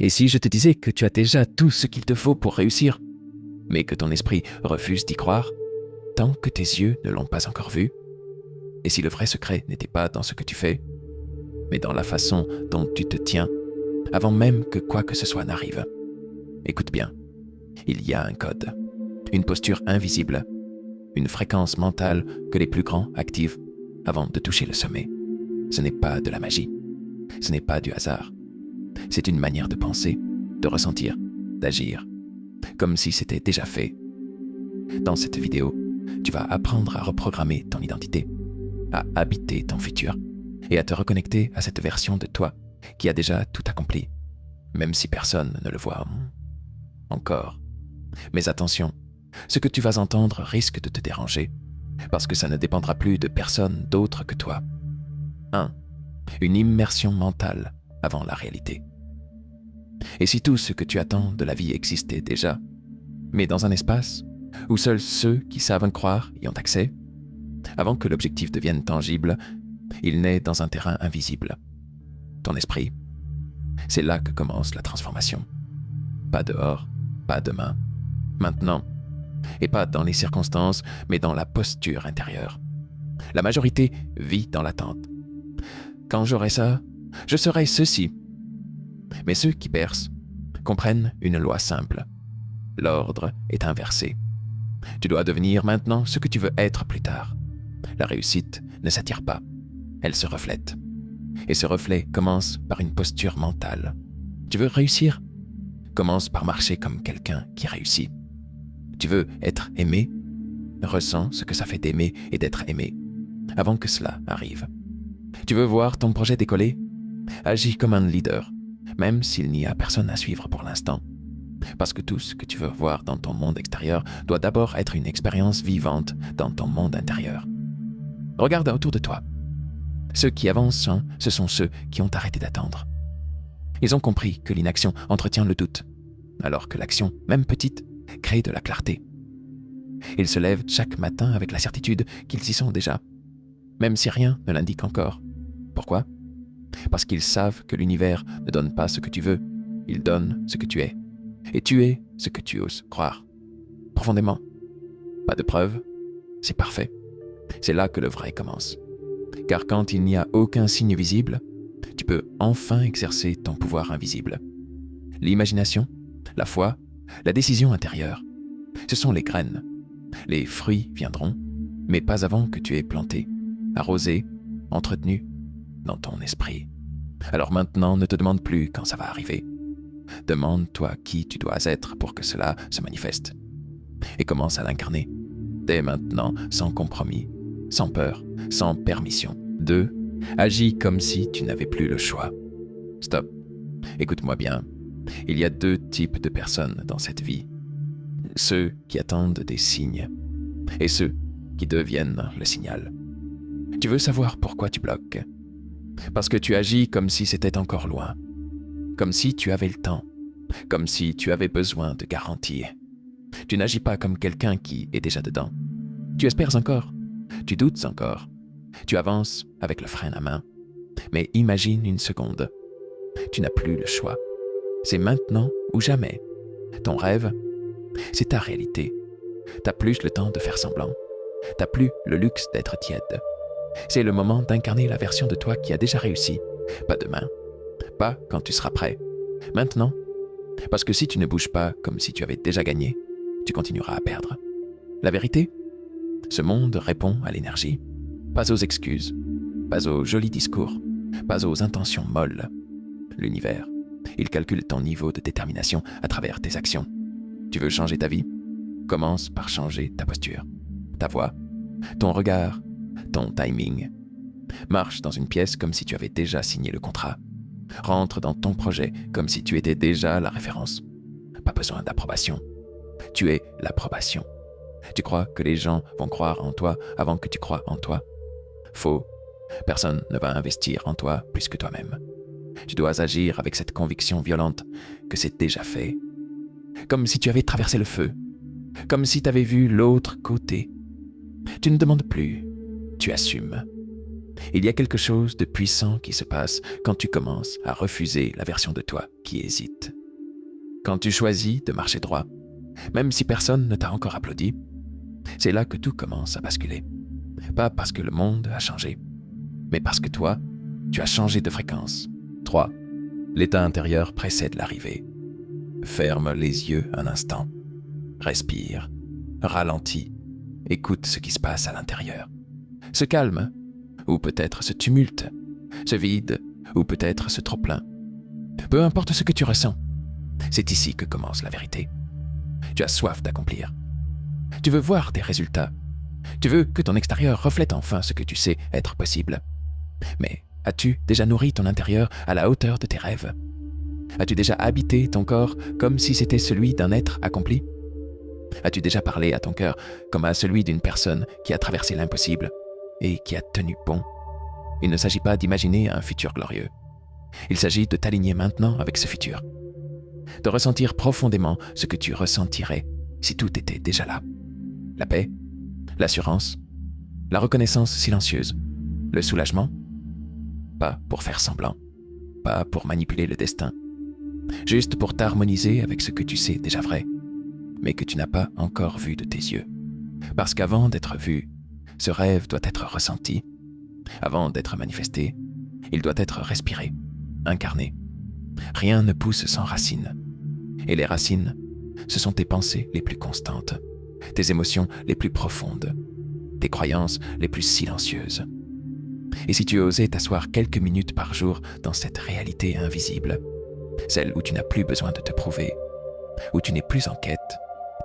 Et si je te disais que tu as déjà tout ce qu'il te faut pour réussir, mais que ton esprit refuse d'y croire, tant que tes yeux ne l'ont pas encore vu? Et si le vrai secret n'était pas dans ce que tu fais, mais dans la façon dont tu te tiens, avant même que quoi que ce soit n'arrive? Écoute bien, il y a un code, une posture invisible, une fréquence mentale que les plus grands activent avant de toucher le sommet. Ce n'est pas de la magie, ce n'est pas du hasard. C'est une manière de penser, de ressentir, d'agir, comme si c'était déjà fait. Dans cette vidéo, tu vas apprendre à reprogrammer ton identité, à habiter ton futur et à te reconnecter à cette version de toi qui a déjà tout accompli, même si personne ne le voit encore. Mais attention, ce que tu vas entendre risque de te déranger, parce que ça ne dépendra plus de personne d'autre que toi. 1. Une immersion mentale avant la réalité. Et si tout ce que tu attends de la vie existait déjà, mais dans un espace où seuls ceux qui savent le croire y ont accès, avant que l'objectif devienne tangible, il naît dans un terrain invisible. Ton esprit. C'est là que commence la transformation. Pas dehors, pas demain, maintenant. Et pas dans les circonstances, mais dans la posture intérieure. La majorité vit dans l'attente. Quand j'aurai ça, je serai ceci. Mais ceux qui percent comprennent une loi simple. L'ordre est inversé. Tu dois devenir maintenant ce que tu veux être plus tard. La réussite ne s'attire pas, elle se reflète. Et ce reflet commence par une posture mentale. Tu veux réussir? Commence par marcher comme quelqu'un qui réussit. Tu veux être aimé? Ressens ce que ça fait d'aimer et d'être aimé, avant que cela arrive. Tu veux voir ton projet décoller? Agis comme un leader, même s'il n'y a personne à suivre pour l'instant. Parce que tout ce que tu veux voir dans ton monde extérieur doit d'abord être une expérience vivante dans ton monde intérieur. Regarde autour de toi. Ceux qui avancent, ce sont ceux qui ont arrêté d'attendre. Ils ont compris que l'inaction entretient le doute, alors que l'action, même petite, crée de la clarté. Ils se lèvent chaque matin avec la certitude qu'ils y sont déjà, même si rien ne l'indique encore. Pourquoi? Parce qu'ils savent que l'univers ne donne pas ce que tu veux, il donne ce que tu es. Et tu es ce que tu oses croire. Profondément. Pas de preuves, c'est parfait. C'est là que le vrai commence. Car quand il n'y a aucun signe visible, tu peux enfin exercer ton pouvoir invisible. L'imagination, la foi, la décision intérieure, ce sont les graines. Les fruits viendront, mais pas avant que tu aies planté, arrosé, entretenu dans ton esprit. Alors maintenant, ne te demande plus quand ça va arriver. Demande-toi qui tu dois être pour que cela se manifeste. Et commence à l'incarner, dès maintenant, sans compromis, sans peur, sans permission. 2. Agis comme si tu n'avais plus le choix. Stop. Écoute-moi bien. Il y a 2 types de personnes dans cette vie. Ceux qui attendent des signes et ceux qui deviennent le signal. Tu veux savoir pourquoi tu bloques? Parce que tu agis comme si c'était encore loin, comme si tu avais le temps, comme si tu avais besoin de garanties. Tu n'agis pas comme quelqu'un qui est déjà dedans. Tu espères encore, tu doutes encore, tu avances avec le frein à main. Mais imagine une seconde, tu n'as plus le choix. C'est maintenant ou jamais. Ton rêve, c'est ta réalité. T'as plus le temps de faire semblant. T'as plus le luxe d'être tiède. C'est le moment d'incarner la version de toi qui a déjà réussi. Pas demain. Pas quand tu seras prêt. Maintenant. Parce que si tu ne bouges pas comme si tu avais déjà gagné, tu continueras à perdre. La vérité? Ce monde répond à l'énergie. Pas aux excuses. Pas aux jolis discours. Pas aux intentions molles. L'univers, il calcule ton niveau de détermination à travers tes actions. Tu veux changer ta vie? Commence par changer ta posture, ta voix, ton regard, ton timing. Marche dans une pièce comme si tu avais déjà signé le contrat. Rentre dans ton projet comme si tu étais déjà la référence. Pas besoin d'approbation. Tu es l'approbation. Tu crois que les gens vont croire en toi avant que tu crois en toi? Faux. Personne ne va investir en toi plus que toi-même. Tu dois agir avec cette conviction violente que c'est déjà fait. Comme si tu avais traversé le feu. Comme si tu avais vu l'autre côté. Tu ne demandes plus, tu assumes. Il y a quelque chose de puissant qui se passe quand tu commences à refuser la version de toi qui hésite. Quand tu choisis de marcher droit, même si personne ne t'a encore applaudi, c'est là que tout commence à basculer. Pas parce que le monde a changé, mais parce que toi, tu as changé de fréquence. 3. L'état intérieur précède l'arrivée. Ferme les yeux un instant. Respire. Ralentis. Écoute ce qui se passe à l'intérieur. Ce calme, ou peut-être ce tumulte. Ce vide, ou peut-être ce trop-plein. Peu importe ce que tu ressens, c'est ici que commence la vérité. Tu as soif d'accomplir. Tu veux voir des résultats. Tu veux que ton extérieur reflète enfin ce que tu sais être possible. Mais as-tu déjà nourri ton intérieur à la hauteur de tes rêves? As-tu déjà habité ton corps comme si c'était celui d'un être accompli? As-tu déjà parlé à ton cœur comme à celui d'une personne qui a traversé l'impossible et qui a tenu bon? Il ne s'agit pas d'imaginer un futur glorieux. Il s'agit de t'aligner maintenant avec ce futur. De ressentir profondément ce que tu ressentirais si tout était déjà là. La paix, l'assurance, la reconnaissance silencieuse, le soulagement. Pas pour faire semblant, pas pour manipuler le destin, juste pour t'harmoniser avec ce que tu sais déjà vrai, mais que tu n'as pas encore vu de tes yeux. Parce qu'avant d'être vu, ce rêve doit être ressenti. Avant d'être manifesté, il doit être respiré, incarné. Rien ne pousse sans racines. Et les racines, ce sont tes pensées les plus constantes, tes émotions les plus profondes, tes croyances les plus silencieuses. Et si tu osais t'asseoir quelques minutes par jour dans cette réalité invisible, celle où tu n'as plus besoin de te prouver, où tu n'es plus en quête,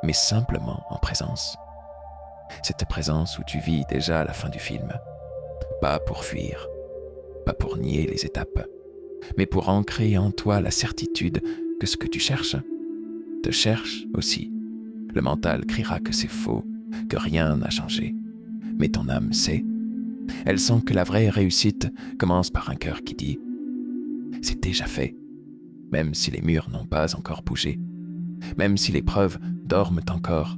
mais simplement en présence. Cette présence où tu vis déjà la fin du film, pas pour fuir, pas pour nier les étapes, mais pour ancrer en toi la certitude que ce que tu cherches te cherche aussi. Le mental criera que c'est faux, que rien n'a changé, mais ton âme sait. Elle sent que la vraie réussite commence par un cœur qui dit « c'est déjà fait », même si les murs n'ont pas encore bougé, même si les preuves dorment encore,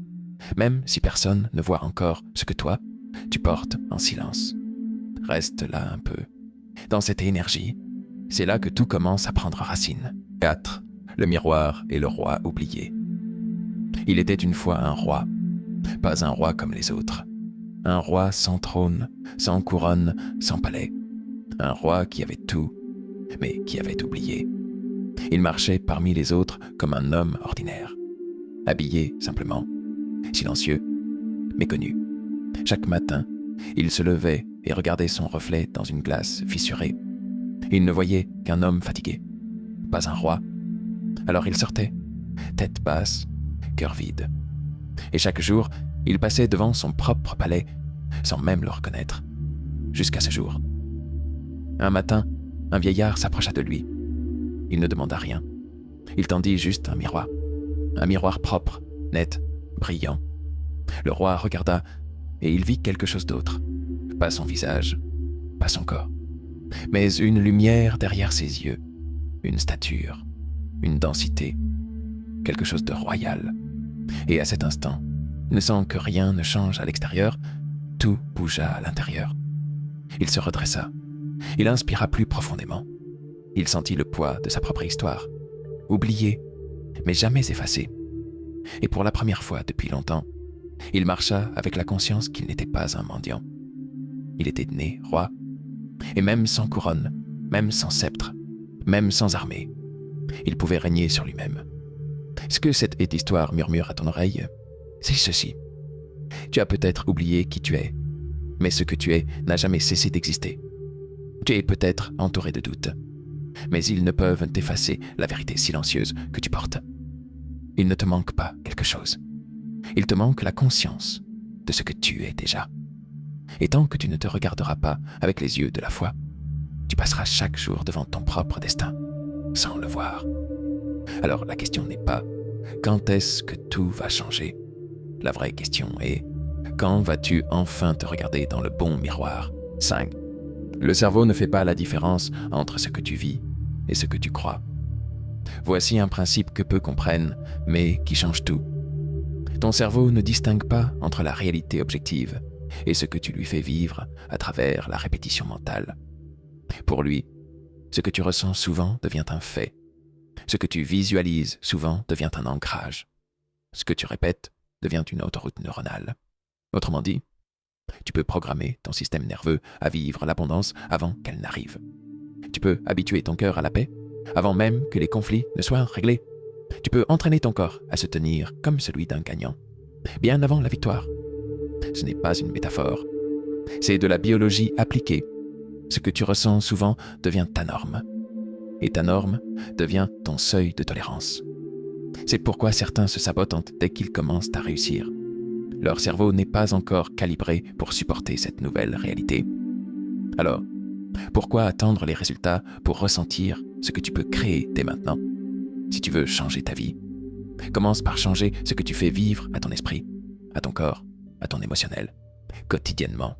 même si personne ne voit encore ce que toi, tu portes en silence. Reste là un peu, dans cette énergie. C'est là que tout commence à prendre racine. 4. Le miroir et le roi oublié. Il était une fois un roi, pas un roi comme les autres. Un roi sans trône, sans couronne, sans palais. Un roi qui avait tout, mais qui avait oublié. Il marchait parmi les autres comme un homme ordinaire, habillé simplement, silencieux, méconnu. Chaque matin, il se levait et regardait son reflet dans une glace fissurée. Il ne voyait qu'un homme fatigué, pas un roi. Alors il sortait, tête basse, cœur vide. Et chaque jour, il passait devant son propre palais, sans même le reconnaître, jusqu'à ce jour. Un matin, un vieillard s'approcha de lui. Il ne demanda rien. Il tendit juste un miroir propre, net, brillant. Le roi regarda et il vit quelque chose d'autre. Pas son visage, pas son corps, mais une lumière derrière ses yeux, une stature, une densité, quelque chose de royal. Et à cet instant, ne sent que rien ne change à l'extérieur, tout bougea à l'intérieur. Il se redressa. Il inspira plus profondément. Il sentit le poids de sa propre histoire, oubliée, mais jamais effacée. Et pour la première fois depuis longtemps, il marcha avec la conscience qu'il n'était pas un mendiant. Il était né roi, et même sans couronne, même sans sceptre, même sans armée, il pouvait régner sur lui-même. Ce que cette histoire murmure à ton oreille, c'est ceci. Tu as peut-être oublié qui tu es, mais ce que tu es n'a jamais cessé d'exister. Tu es peut-être entouré de doutes, mais ils ne peuvent effacer la vérité silencieuse que tu portes. Il ne te manque pas quelque chose. Il te manque la conscience de ce que tu es déjà. Et tant que tu ne te regarderas pas avec les yeux de la foi, tu passeras chaque jour devant ton propre destin, sans le voir. Alors la question n'est pas « quand est-ce que tout va changer ?» La vraie question est « quand vas-tu enfin te regarder dans le bon miroir ?» 5. Le cerveau ne fait pas la différence entre ce que tu vis et ce que tu crois. Voici un principe que peu comprennent, mais qui change tout. Ton cerveau ne distingue pas entre la réalité objective et ce que tu lui fais vivre à travers la répétition mentale. Pour lui, ce que tu ressens souvent devient un fait. Ce que tu visualises souvent devient un ancrage. Ce que tu répètes devient une autoroute neuronale. Autrement dit, tu peux programmer ton système nerveux à vivre l'abondance avant qu'elle n'arrive. Tu peux habituer ton cœur à la paix avant même que les conflits ne soient réglés. Tu peux entraîner ton corps à se tenir comme celui d'un gagnant, bien avant la victoire. Ce n'est pas une métaphore, c'est de la biologie appliquée. Ce que tu ressens souvent devient ta norme, et ta norme devient ton seuil de tolérance. C'est pourquoi certains se sabotent dès qu'ils commencent à réussir. Leur cerveau n'est pas encore calibré pour supporter cette nouvelle réalité. Alors, pourquoi attendre les résultats pour ressentir ce que tu peux créer dès maintenant? Si tu veux changer ta vie, commence par changer ce que tu fais vivre à ton esprit, à ton corps, à ton émotionnel, quotidiennement.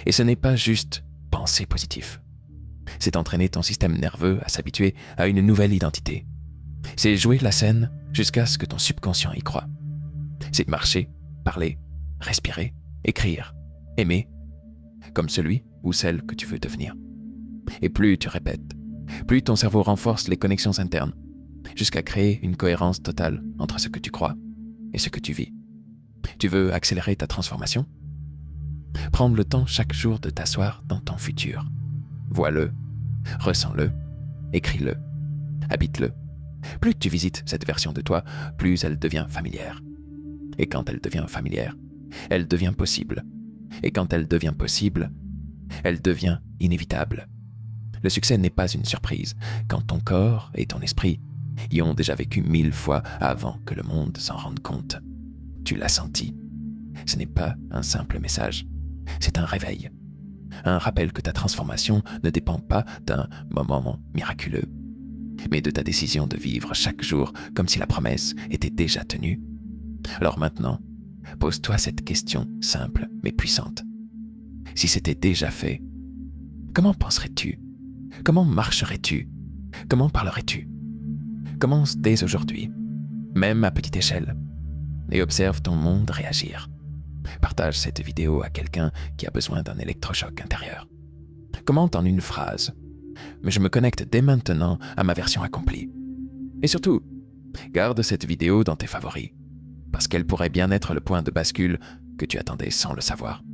Et ce n'est pas juste penser positif. C'est entraîner ton système nerveux à s'habituer à une nouvelle identité. C'est jouer la scène jusqu'à ce que ton subconscient y croit. C'est marcher, parler, respirer, écrire, aimer, comme celui ou celle que tu veux devenir. Et plus tu répètes, plus ton cerveau renforce les connexions internes, jusqu'à créer une cohérence totale entre ce que tu crois et ce que tu vis. Tu veux accélérer ta transformation? Prendre le temps chaque jour de t'asseoir dans ton futur. Vois-le, ressens-le, écris-le, habite-le. Plus tu visites cette version de toi, plus elle devient familière. Et quand elle devient familière, elle devient possible. Et quand elle devient possible, elle devient inévitable. Le succès n'est pas une surprise quand ton corps et ton esprit y ont déjà vécu 1000 fois avant que le monde s'en rende compte. Tu l'as senti. Ce n'est pas un simple message, c'est un réveil. Un rappel que ta transformation ne dépend pas d'un moment miraculeux, mais de ta décision de vivre chaque jour comme si la promesse était déjà tenue. Alors maintenant, pose-toi cette question simple mais puissante. Si c'était déjà fait, comment penserais-tu? Comment marcherais-tu? Comment parlerais-tu? Commence dès aujourd'hui, même à petite échelle, et observe ton monde réagir. Partage cette vidéo à quelqu'un qui a besoin d'un électrochoc intérieur. Commente en une phrase « Mais je me connecte dès maintenant à ma version accomplie ». Et surtout, garde cette vidéo dans tes favoris, parce qu'elle pourrait bien être le point de bascule que tu attendais sans le savoir.